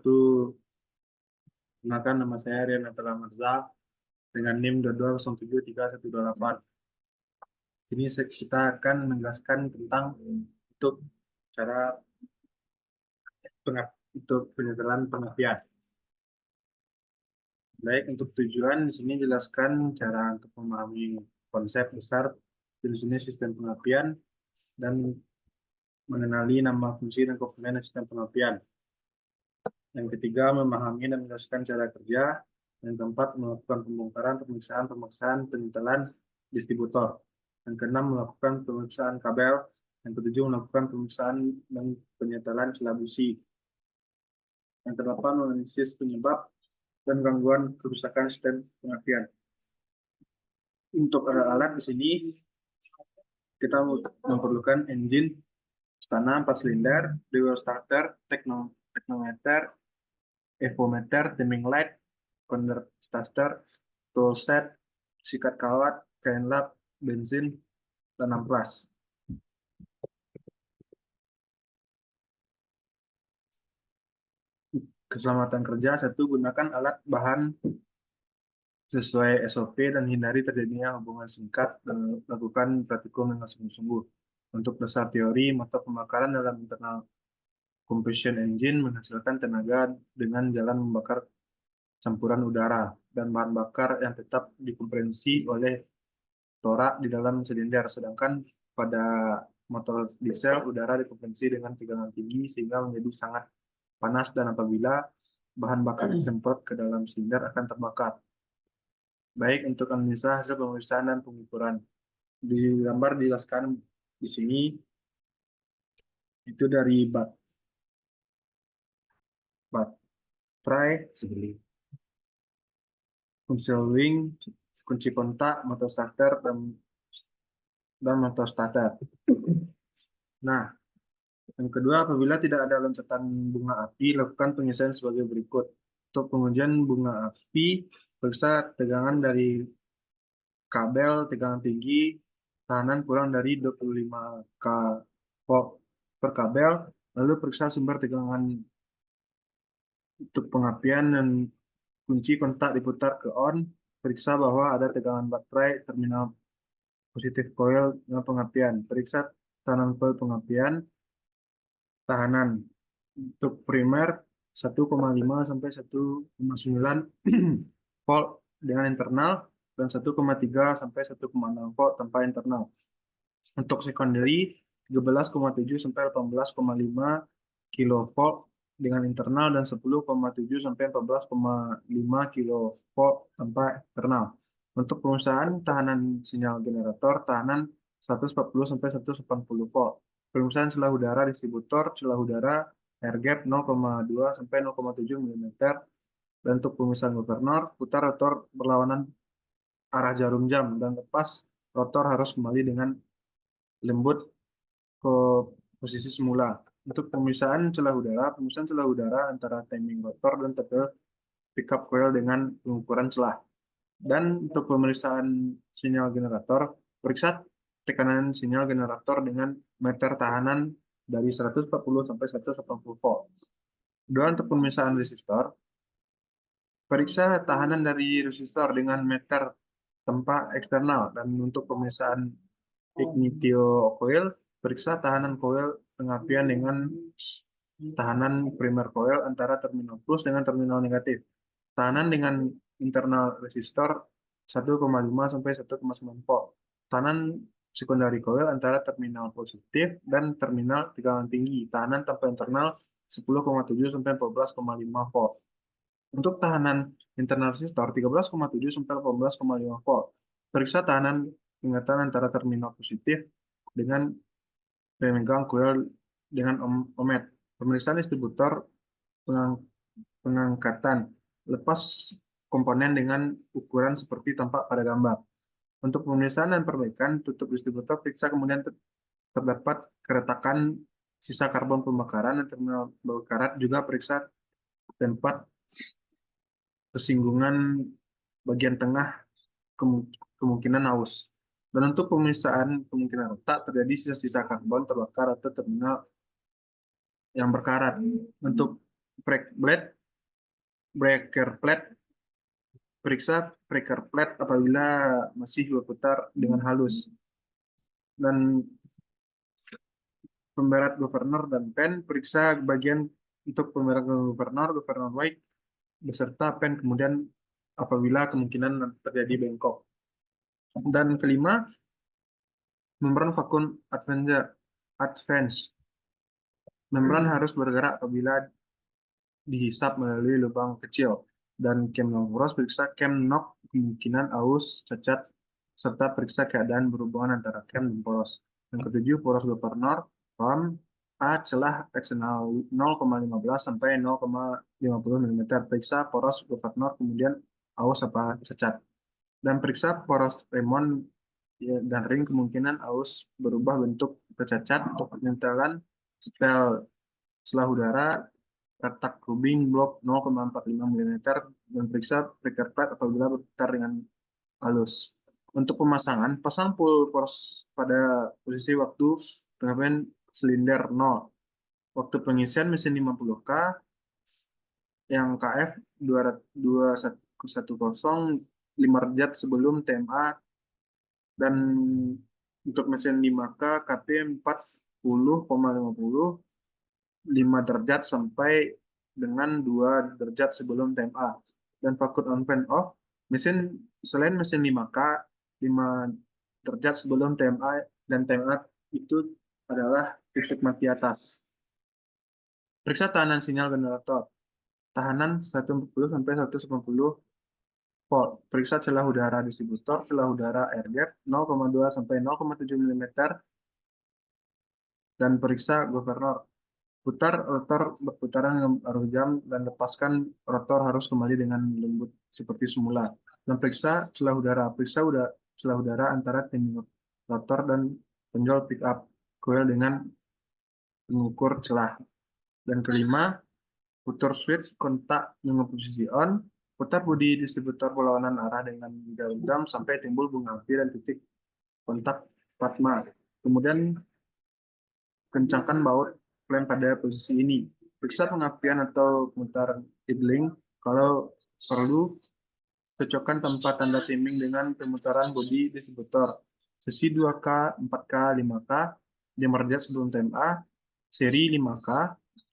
Gunakan nama saya Rian Natala Mirza dengan NIM 22073128. Ini kita akan menjelaskan tentang untuk cara untuk penyetelan pengertian. Baik, untuk tujuan di sini jelaskan cara untuk memahami konsep besar jenis-jenis sistem pengertian dan mengenali nama fungsi dan komponen sistem pengertian. Yang ketiga, memahami dan menjelaskan cara kerja. Yang keempat, melakukan pembongkaran, pemeriksaan, penyetelan distributor. Yang keenam, melakukan pemeriksaan kabel. Yang ketujuh, melakukan pemeriksaan dan penyetelan celah busi. Yang kedelapan, menganalisis penyebab dan gangguan kerusakan sistem pengertian. Untuk alat-alat di sini, kita memerlukan engine istana 4 silinder, dual starter, teknometer, evometer, timing light, converter starter, tool set, sikat kawat, kain lap, bensin, dan amplas. Keselamatan kerja, satu, gunakan alat bahan sesuai SOP dan hindari terjadinya hubungan singkat dan lakukan praktikum dengan sungguh-sungguh. Untuk dasar teori, motor pembakaran dalam internal combustion engine menghasilkan tenaga dengan jalan membakar campuran udara dan bahan bakar yang tetap dikompresi oleh torak di dalam silinder, sedangkan pada motor diesel udara dikompresi dengan tegangan tinggi sehingga menjadi sangat panas dan apabila bahan bakar disemprot ke dalam silinder akan terbakar. Baik, untuk analisa hasil pemeriksaan dan pengukuran. Di gambar dijelaskan di sini itu dari baterai, kunci ring, kunci kontak, motor starter, dan motor starter. Nah, yang kedua, apabila tidak ada loncatan bunga api, lakukan penyelesaian sebagai berikut. Untuk pengujian bunga api, periksa tegangan dari kabel, tegangan tinggi, tahanan kurang dari 25 volt per kabel, lalu periksa sumber tegangan untuk pengapian dan kunci kontak diputar ke on, periksa bahwa ada tegangan baterai terminal positif coil dengan pengapian, periksa tahanan coil pengapian, tahanan untuk primer 1,5 sampai 1,9 volt dengan internal dan 1,3 sampai 1,6 volt tanpa internal. Untuk secondary 13,7 sampai 18,5 kilovolt dengan internal dan 10,7 sampai 14,5 kilovolt tanpa internal. Untuk pengusahaan tahanan sinyal generator, tahanan 140 sampai 180 volt. Pengusahaan celah udara distributor, celah udara air gap 0,2 sampai 0,7 mm. Dan untuk pemisahan governor, putar rotor berlawanan arah jarum jam dan lepas rotor harus kembali dengan lembut ke posisi semula. Untuk pemisahan celah udara antara timing rotor dan tabel pickup coil dengan pengukuran celah. Dan untuk pemeriksaan sinyal generator, periksa tekanan sinyal generator dengan meter tahanan dari 140 sampai 180 volt. Kedua, untuk pemeriksaan resistor, periksa tahanan dari resistor dengan meter tempat eksternal. Dan untuk pemeriksaan ignitio coil, periksa tahanan coil pengapian dengan tahanan primer coil antara terminal plus dengan terminal negatif. Tahanan dengan internal resistor 1,5 sampai 1,9 volt. Tahanan secondary coil antara terminal positif dan terminal tegangan tinggi. Tahanan tanpa internal 10,7 sampai 14,5 volt. Untuk tahanan internal resistor 13,7 sampai 18,5 volt. Periksa tahanan ingatan antara terminal positif dengan pemegang coil dengan omet. Pemeriksaan distributor pengangkatan lepas komponen dengan ukuran seperti tampak pada gambar. Untuk pemeriksaan dan perbaikan tutup distributor, periksa kemudian terdapat keretakan sisa karbon pembakaran dan terminal bau karat, juga periksa tempat kesinggungan bagian tengah kemungkinan haus. Dan untuk pemeriksaan kemungkinan retak terjadi sisa-sisa karbon terbakar atau terminal yang berkarat. Untuk breaker plate. Periksa breaker plate apabila masih berputar dengan halus. Dan pemberat governor dan pen, periksa bagian untuk pemberat governor white beserta pen, kemudian apabila kemungkinan terjadi bengkok. Dan kelima, membran vakum advance. Membran harus bergerak apabila dihisap melalui lubang kecil. Dan cam long poros, periksa cam knock kemungkinan aus, cacat, serta periksa keadaan berhubungan antara cam dan poros. Yang ketujuh, poros governor, ram, A celah eksternal 0,15 sampai 0,50 mm. Periksa poros governor, kemudian aus apa cacat. Dan periksa poros remon dan ring, kemungkinan aus berubah bentuk tercacat. Untuk penyentelan setel selah udara, retak tubing blok 0,45 mm, dan periksa breaker plate apabila berputar dengan halus. Untuk pemasangan, pasang full poros pada posisi waktu pengapian silinder 0. Waktu pengisian mesin 50K, yang KF 210 5 derajat sebelum TMA, dan untuk mesin 5K KP 40,50 5 derajat sampai dengan 2 derajat sebelum TMA. Dan vakum on fan off, mesin selain mesin 5K 5 derajat sebelum TMA dan TMA itu adalah titik mati atas. Periksa tahanan sinyal generator. Tahanan 140 sampai 190 volt. Periksa celah udara distributor, celah udara air gap 0,2 sampai 0,7 mm, dan periksa governor. Putar rotor berputaran dengan paruh jam dan lepaskan rotor harus kembali dengan lembut seperti semula. Dan periksa celah udara. Periksa celah udara antara tim rotor dan penjol pickup coil dengan mengukur celah. Dan kelima, putar switch kontak dengan posisi on. Putar bodi distributor berlawanan arah dengan jam sampai timbul bunga api dan titik kontak Fatma. Kemudian kencangkan baut klem pada posisi ini. Periksa pengapian atau pemutaran idling. Kalau perlu, cocokkan tempat tanda timing dengan pemutaran bodi distributor. Sesi 2K, 4K, 5K, 5 derajat sebelum TMA, seri 5K,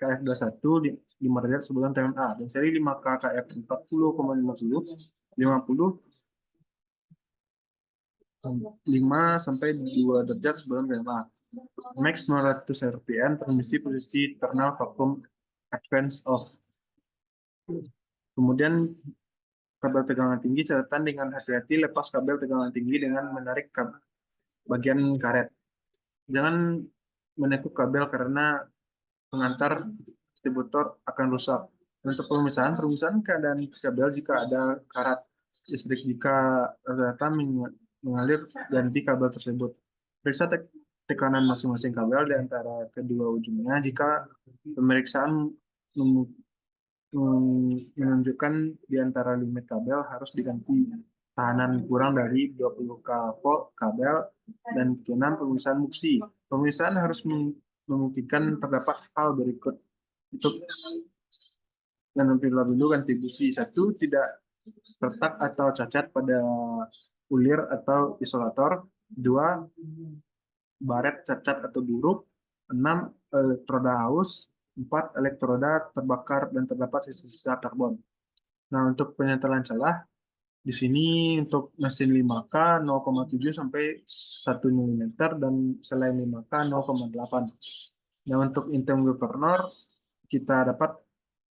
KF21, 5 derajat sebelum TMA, dan seri 5K, KF 40,50, 50, 5 sampai 2 derajat sebelum TMA. Max 900 RPM, transmisi posisi internal vakum advance off. Kemudian kabel tegangan tinggi, catatan dengan hati-hati lepas kabel tegangan tinggi dengan menarik bagian karet. Jangan menekuk kabel karena pengantar distributor akan rusak. Untuk pemisahan keadaan kabel jika ada karat listrik, jika data mengalir, ganti kabel tersebut. Periksa tekanan masing-masing kabel di antara kedua ujungnya. Jika pemeriksaan menunjukkan di antara limit kabel harus diganti tahanan kurang dari 20 volt kabel. Dan keenam, pemisahan buksi. Pemisahan harus memungkinkan terdapat hal berikut. Untuk dan terlebih dahulu ganti busi. 1. Tidak retak atau cacat pada ulir atau isolator. 2. Baret cacat atau buruk. 6. Elektroda haus. 4. Elektroda terbakar dan terdapat sisa-sisa karbon. Nah, untuk penyetelan celah, di sini untuk mesin 5K 0,7 sampai 1 mm dan selain 5K 0,8. Nah, untuk intem governor kita dapat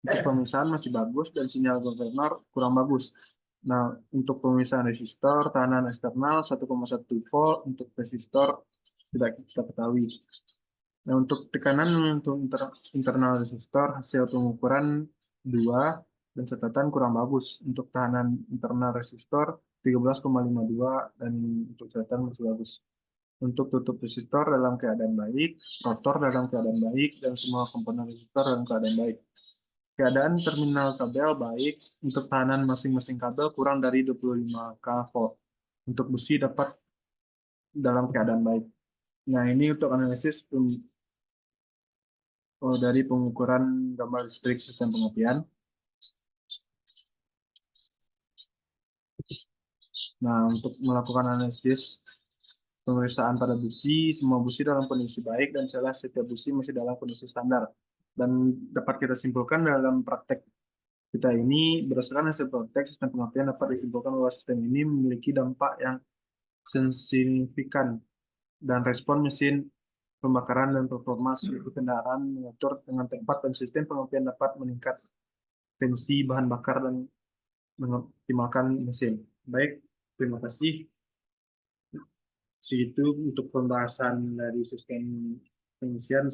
untuk pemisahan masih bagus dan sinyal governor kurang bagus. Nah, untuk pemisahan resistor, tahanan eksternal 1,1 volt, untuk resistor tidak kita ketahui. Nah, untuk tekanan untuk internal resistor, hasil pengukuran 2 dan catatan kurang bagus. Untuk tahanan internal resistor 13,52 dan untuk catatan masih bagus. Untuk tutup resistor dalam keadaan baik, rotor dalam keadaan baik, dan semua komponen resistor dalam keadaan baik. Keadaan terminal kabel baik, untuk tahanan masing-masing kabel kurang dari 25 k volt. Untuk busi dapat dalam keadaan baik. Nah, ini untuk analisis dari pengukuran gambar listrik sistem pengopian. Nah, untuk melakukan analisis pemeriksaan pada busi, semua busi dalam kondisi baik dan celah setiap busi masih dalam kondisi standar. Dan dapat kita simpulkan dalam praktek kita ini, berdasarkan hasil praktek sistem pengopian dapat disimpulkan bahwa sistem ini memiliki dampak yang signifikan dan respon mesin pembakaran dan performa seluruh kendaraan mengatur dengan tepat dan sistem pengopian dapat meningkat tensi bahan bakar dan mengoptimalkan mesin. Baik, terima kasih. Segitu untuk pembahasan dari sistem pengisian.